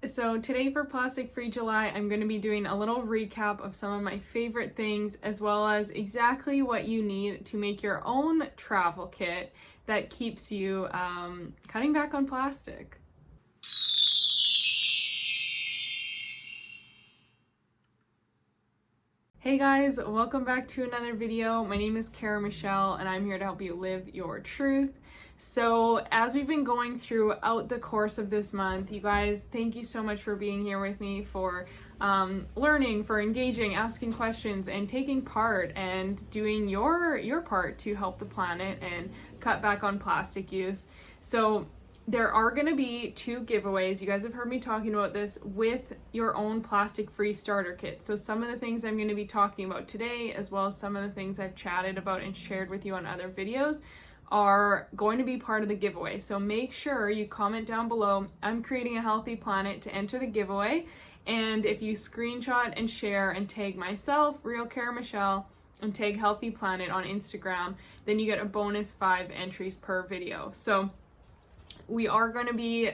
So today for Plastic Free July, I'm going to be doing a little recap of some of my favorite things, as well as exactly what you need to make your own travel kit that keeps you cutting back on plastic. Hey guys, welcome back to another video. My name is karamichelle and I'm here to help you live your truth. So as we've been going throughout the course of this month, you guys, thank you so much for being here with me, for learning, for engaging, asking questions, and taking part and doing your part to help the planet and cut back on plastic use. So there are going to be 2 giveaways. You guys have heard me talking about this with your own plastic-free starter kit. So some of the things I'm going to be talking about today, as well as some of the things I've chatted about and shared with you on other videos, are going to be part of the giveaway. So make sure you comment down below, "I'm creating a healthy planet," to enter the giveaway. And if you screenshot and share and tag myself, Real karamichelle, and tag Healthy Planet on Instagram, then you get a bonus 5 entries per video. So we are going to be,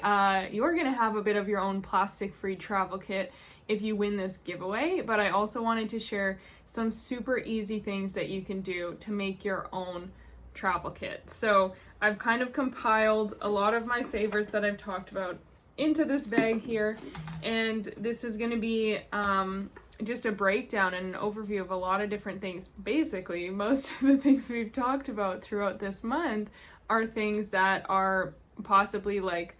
you're going to have a bit of your own plastic-free travel kit if you win this giveaway, but I also wanted to share some super easy things that you can do to make your own travel kit. So I've kind of compiled a lot of my favorites that I've talked about into this bag here, and this is going to be just a breakdown and an overview of a lot of different things. Basically, most of the things we've talked about throughout this month are things that are possibly, like,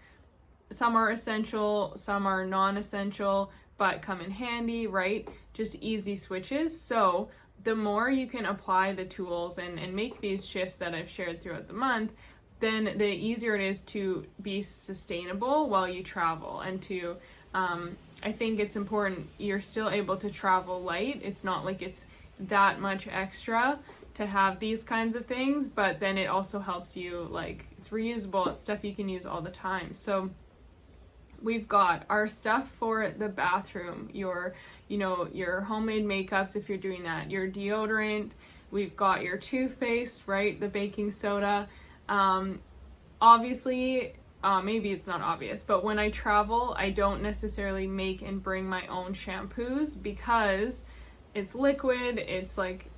some are essential, some are non-essential, but come in handy, right? Just easy switches. So the more you can apply the tools and make these shifts that I've shared throughout the month, then the easier it is to be sustainable while you travel. And to, I think it's important, you're still able to travel light. It's not like it's that much extra to have these kinds of things, but then it also helps you, like, it's reusable, it's stuff you can use all the time. So we've got our stuff for the bathroom, your homemade makeups if you're doing that, your deodorant, we've got your toothpaste, right, the baking soda. Obviously, maybe it's not obvious, but when I travel, I don't necessarily make and bring my own shampoos because it's liquid, it's like,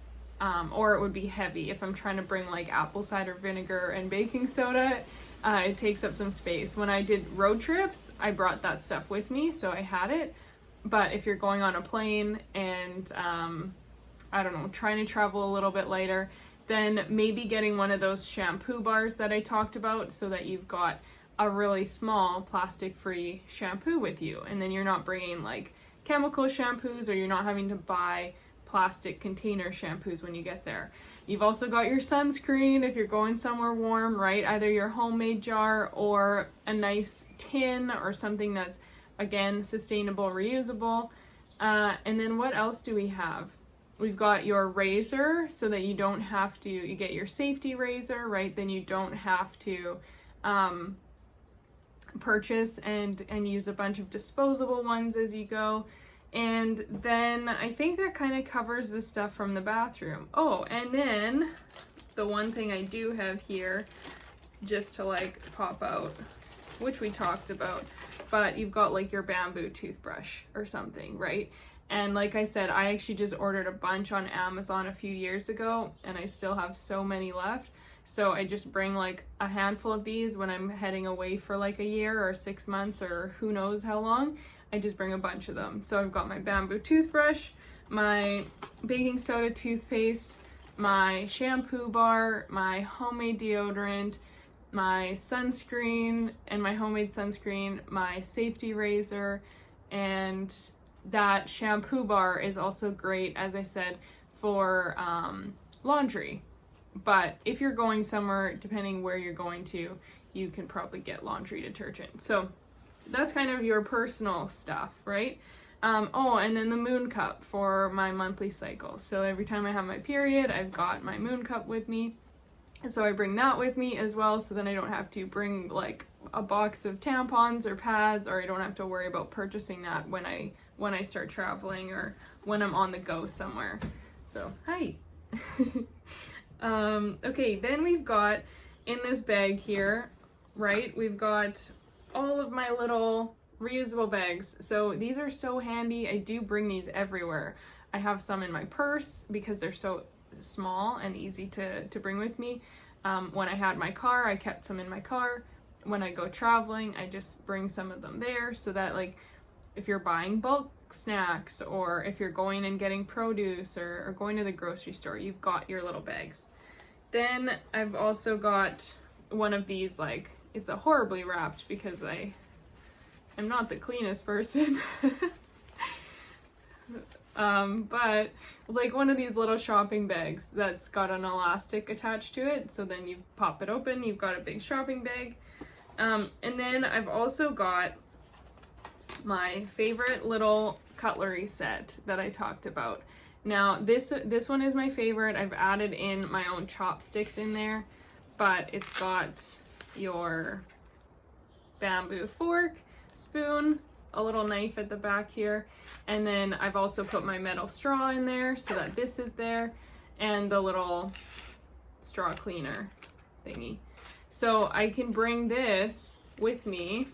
or it would be heavy. If I'm trying to bring like apple cider vinegar and baking soda, it takes up some space. When I did road trips, I brought that stuff with me, so I had it. But if you're going on a plane and, I don't know, trying to travel a little bit lighter, then maybe getting one of those shampoo bars that I talked about so that you've got a really small plastic-free shampoo with you. And then you're not bringing like chemical shampoos, or you're not having to buy plastic container shampoos when you get there. You've also got your sunscreen if you're going somewhere warm, right? Either your homemade jar or a nice tin or something that's, again, sustainable, reusable. And then what else do we have? We've got your razor so that you don't have to, you get your safety razor, right? Then you don't have to purchase and use a bunch of disposable ones as you go. And then I think that kind of covers the stuff from the bathroom. Oh, and then the one thing I do have here, just to like pop out, which we talked about, but you've got like your bamboo toothbrush or something, right? And like I said, I actually just ordered a bunch on Amazon a few years ago, and I still have so many left. So I just bring like a handful of these when I'm heading away for like a year or 6 months or who knows how long. I just bring a bunch of them. So I've got my bamboo toothbrush, my baking soda toothpaste, my shampoo bar, my homemade deodorant, my sunscreen and my homemade sunscreen, my safety razor, and that shampoo bar is also great, as I said, for laundry. But if you're going somewhere, depending where you're going to, you can probably get laundry detergent. So that's kind of your personal stuff, right? Oh, and then the moon cup for my monthly cycle. So every time I have my period, I've got my moon cup with me. And so I bring that with me as well, so then I don't have to bring like a box of tampons or pads, or I don't have to worry about purchasing that when I start traveling or when I'm on the go somewhere. So, hi. Okay, then we've got in this bag here, right, we've got all of my little reusable bags. So these are so handy. I do bring these everywhere. I have some in my purse because they're so small and easy to bring with me. When I had my car, I kept some in my car. When I go traveling, I just bring some of them there so that like if you're buying bulk snacks or if you're going and getting produce or going to the grocery store, you've got your little bags. Then I've also got one of these, like, it's a horribly wrapped because I'm not the cleanest person. But like one of these little shopping bags that's got an elastic attached to it. So then you pop it open, you've got a big shopping bag. And then I've also got my favorite little cutlery set that I talked about. Now this one is my favorite. I've added in my own chopsticks in there, but it's got your bamboo fork, spoon, a little knife at the back here, and then I've also put my metal straw in there so that this is there, and the little straw cleaner thingy. So I can bring this with me,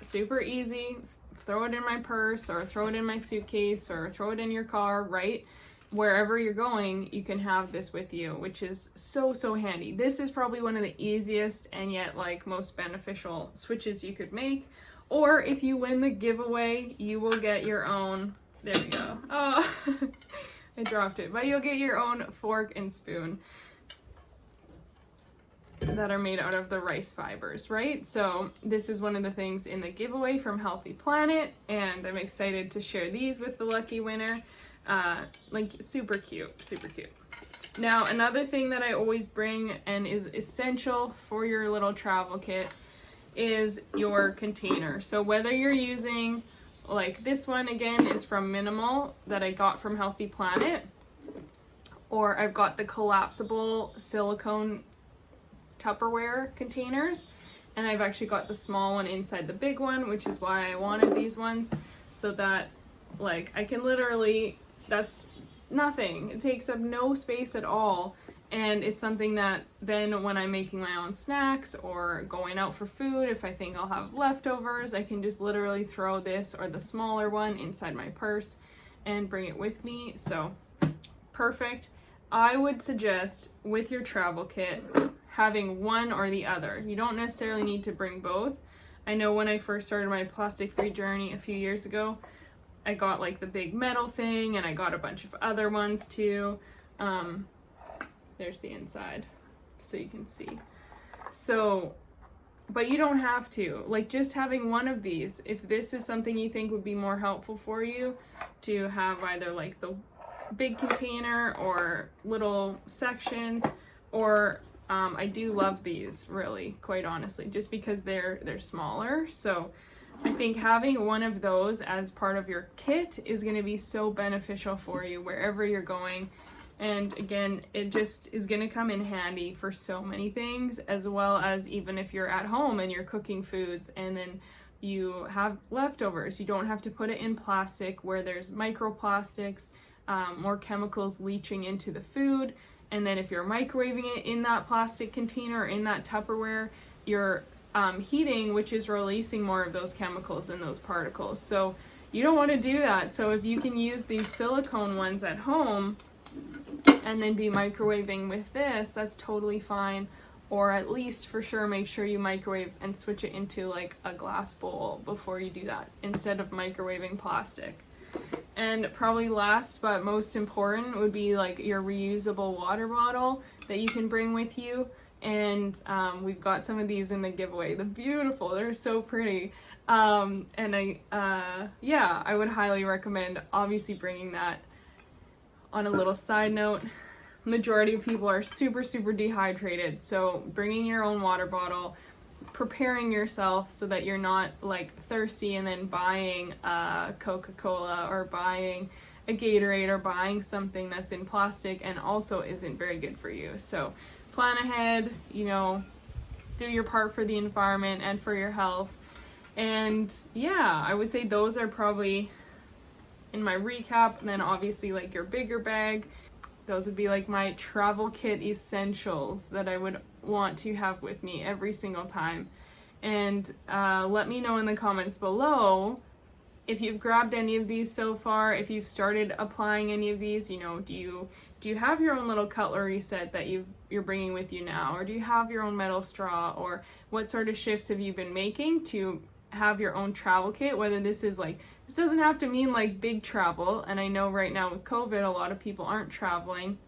super easy, throw it in my purse or throw it in my suitcase or throw it in your car, right? Wherever you're going, you can have this with you, which is so, so handy. This is probably one of the easiest and yet like most beneficial switches you could make. Or if you win the giveaway, you will get your own, there we go. Oh, I dropped it, but you'll get your own fork and spoon that are made out of the rice fibers, right? So this is one of the things in the giveaway from Healthy Planet, and I'm excited to share these with the lucky winner. Like super cute, super cute. Now, another thing that I always bring and is essential for your little travel kit is your container. So whether you're using, like this one again is from Minimal that I got from Healthy Planet, or I've got the collapsible silicone Tupperware containers, and I've actually got the small one inside the big one, which is why I wanted these ones, so that like I can literally, that's nothing, it takes up no space at all. And it's something that then when I'm making my own snacks or going out for food, if I think I'll have leftovers, I can just literally throw this or the smaller one inside my purse and bring it with me. So perfect. I would suggest with your travel kit having one or the other. You don't necessarily need to bring both. I know when I first started my plastic-free journey a few years ago, I got like the big metal thing and I got a bunch of other ones too. There's the inside so you can see. So, but you don't have to. Like just having one of these, if this is something you think would be more helpful for you to have either like the big container or little sections, or I do love these really, quite honestly, just because they're smaller. So I think having one of those as part of your kit is going to be so beneficial for you wherever you're going. And again, it just is going to come in handy for so many things, as well as even if you're at home and you're cooking foods and then you have leftovers, you don't have to put it in plastic where there's microplastics, more chemicals leaching into the food. And then if you're microwaving it in that plastic container or in that Tupperware, you're heating, which is releasing more of those chemicals and those particles. So you don't want to do that. So if you can use these silicone ones at home and then be microwaving with this, that's totally fine. Or at least for sure make sure you microwave and switch it into like a glass bowl before you do that instead of microwaving plastic. And probably last but most important would be like your reusable water bottle that you can bring with you. And we've got some of these in the giveaway. They're beautiful, they're so pretty. And I would highly recommend obviously bringing that. On a little side note, majority of people are super, super dehydrated. So bringing your own water bottle, preparing yourself so that you're not like thirsty and then buying a Coca-Cola or buying a Gatorade or buying something that's in plastic and also isn't very good for you. So plan ahead, you know, do your part for the environment and for your health. And yeah, I would say those are probably in my recap. And then obviously like your bigger bag, those would be like my travel kit essentials that I would want to have with me every single time. And let me know in the comments below if you've grabbed any of these so far, if you've started applying any of these. You know, do you have your own little cutlery set that you're bringing with you now, or do you have your own metal straw, or what sort of shifts have you been making to have your own travel kit? Whether this is like, this doesn't have to mean like big travel, and I know right now with COVID a lot of people aren't traveling,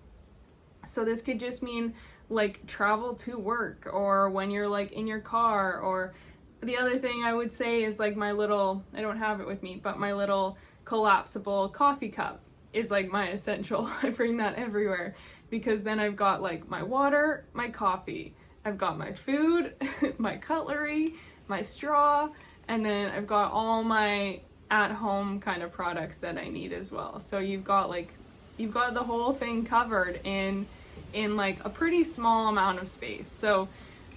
so this could just mean like travel to work, or when you're like in your car. Or the other thing I would say is like my little, I don't have it with me, but my little collapsible coffee cup is like my essential. I bring that everywhere, because then I've got like my water, my coffee, I've got my food, my cutlery, my straw, and then I've got all my at-home kind of products that I need as well. So you've got the whole thing covered in like a pretty small amount of space. So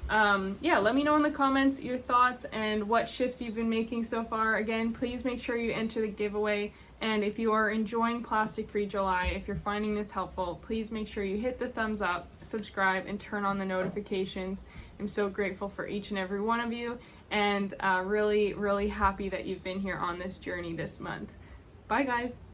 yeah, let me know in the comments your thoughts and what shifts you've been making so far. Again, please make sure you enter the giveaway. And if you are enjoying Plastic Free July, if you're finding this helpful, please make sure you hit the thumbs up, subscribe, and turn on the notifications. I'm so grateful for each and every one of you, and really, really happy that you've been here on this journey this month. Bye, guys.